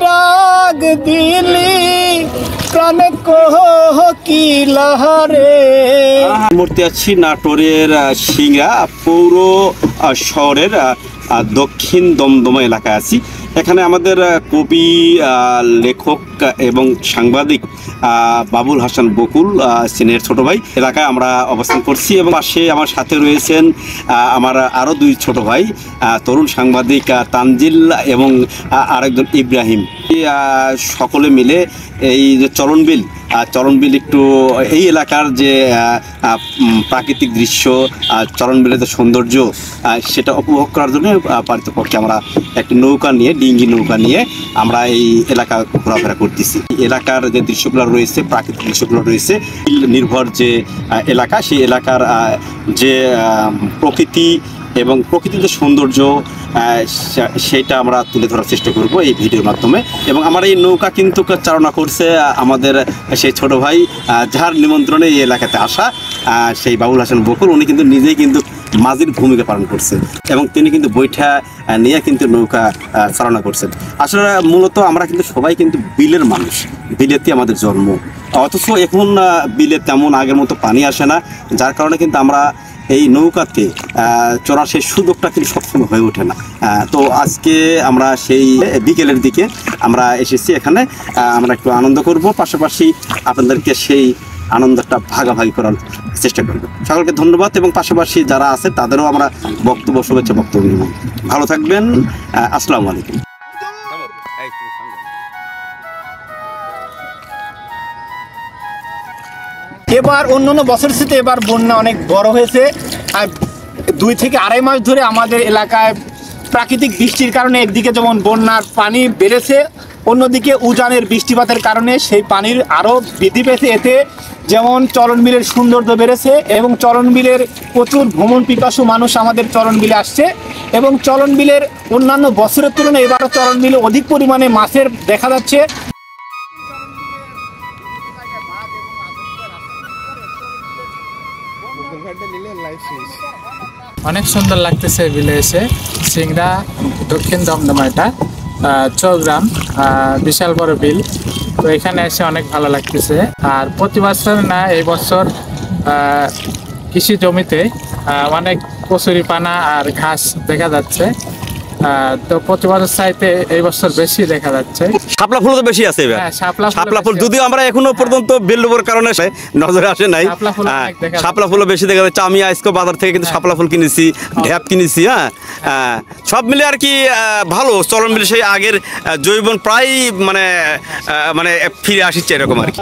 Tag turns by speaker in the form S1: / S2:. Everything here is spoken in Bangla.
S1: ডাক দিলি প্রাণে কোকিলারে।
S2: মুহূর্তে আছি নাটোরের সিংড়া পৌর শহরের দক্ষিণ দমদমা এলাকায় আছি। এখানে আমাদের কবি, লেখক এবং সাংবাদিক বাবুল হাসান বকুল সিনের ছোট ভাই এলাকায় আমরা অবস্থান করছি এবং পাশে আমার সাথে রয়েছেন আমার আরও দুই ছোট ভাই, তরুণ সাংবাদিক তানজিল এবং আরেকজন ইব্রাহিম। সকলে মিলে এই যে চলনবিল একটু এই এলাকার যে প্রাকৃতিক দৃশ্য, চলনবিলের যে সৌন্দর্য সেটা উপভোগ করার জন্য পারিতপক্ষে আমরা একটি ডিঙ্গি নৌকা নিয়ে আমরা এই এলাকা ঘোরাফেরা করতেছি। এলাকার যে দৃশ্যগুলো রয়েছে, প্রাকৃতিক দৃশ্যগুলো রয়েছে, নির্ভর যে এলাকা, সেই এলাকার যে প্রকৃতি এবং প্রকৃতির যে সৌন্দর্য সেটা আমরা তুলে ধরার চেষ্টা করব এই ভিডিওর মাধ্যমে। এবং আমার এই নৌকা কিন্তু চালনা করছে আমাদের সেই ছোট ভাই, যার নিমন্ত্রণে এই এলাকাতে আসা, সেই বাবুল হাসান বকুল। উনি কিন্তু নিজেই কিন্তু মাঝির ভূমিকা পালন করছে এবং তিনি কিন্তু বৈঠা নিয়ে কিন্তু নৌকা চালনা করছেন। আসলে মূলত আমরা কিন্তু সবাই কিন্তু বিলের মানুষ, বিলেতে আমাদের জন্ম, অথচ এখন বিলে তেমন আগের মতো পানি আসে না, যার কারণে কিন্তু আমরা এই নৌকাতে চড়ার সেই সুযোগটা কিন্তু সবসময় হয়ে ওঠে না। তো আজকে আমরা সেই বিকেলের দিকে আমরা এসেছি এখানে, আমরা একটু আনন্দ করব, পাশাপাশি আপনাদেরকে সেই আনন্দটা ভাগাভাগি করার চেষ্টা করব। সকলকে ধন্যবাদ এবং পাশাপাশি যারা আছে তাদেরও আমরা শুভেচ্ছা বক্তব্য নেব। ভালো থাকবেন, আসসালামু আলাইকুম।
S1: এবার অন্যান্য বছরের সাথে এবার বন্যা অনেক বড় হয়েছে, আর 2 থেকে আড়াই মাস ধরে আমাদের এলাকায় প্রাকৃতিক বৃষ্টির কারণে একদিকে যেমন বন্যার পানি বেড়েছে, অন্যদিকে উজানের বৃষ্টিপাতের কারণে সেই পানির আরও বৃদ্ধি পেয়েছে। এতে যেমন চলনবিলের সৌন্দর্য বেড়েছে এবং চলনবিলের প্রচুর ভ্রমণ পিপাসু মানুষ আমাদের চলনবিলে আসছে এবং চলনবিলের অন্যান্য বছরের তুলনায় এবারও চলনবিলে অধিক পরিমাণে মাছের দেখা যাচ্ছে।
S3: অনেক সুন্দর লাগতেছে বিলে এসে। সিংড়া দক্ষিণ দমদমা, এটা চৌগ্রাম, বিশাল বড় বিল। তো এখানে এসে অনেক ভালো লাগতেছে। আর প্রতি বছর না, এই বছর কৃষি জমিতে অনেক কচুরিপানা আর ঘাস দেখা যাচ্ছে। তো প্রতি বছর চাইতে এই বছর বেশি দেখা যাচ্ছে।
S2: শাপলা ফুল তো বেশি আছে, শাপলা ফুল যদিও আমরা এখনো পর্যন্ত বিলডোবের কারণে নজরে আসে নাই, শাপলা ফুল বেশি দেখা যাচ্ছে। আমি আজকে বাজার থেকে কিন্তু শাপলা ফুল কিনেছি, ঢ্যাপ কিনেছি। সব মিলে আর কি ভালো চলন মিলে সেই আগের জৈবন প্রায় মানে ফিরে আসছে এরকম আর কি।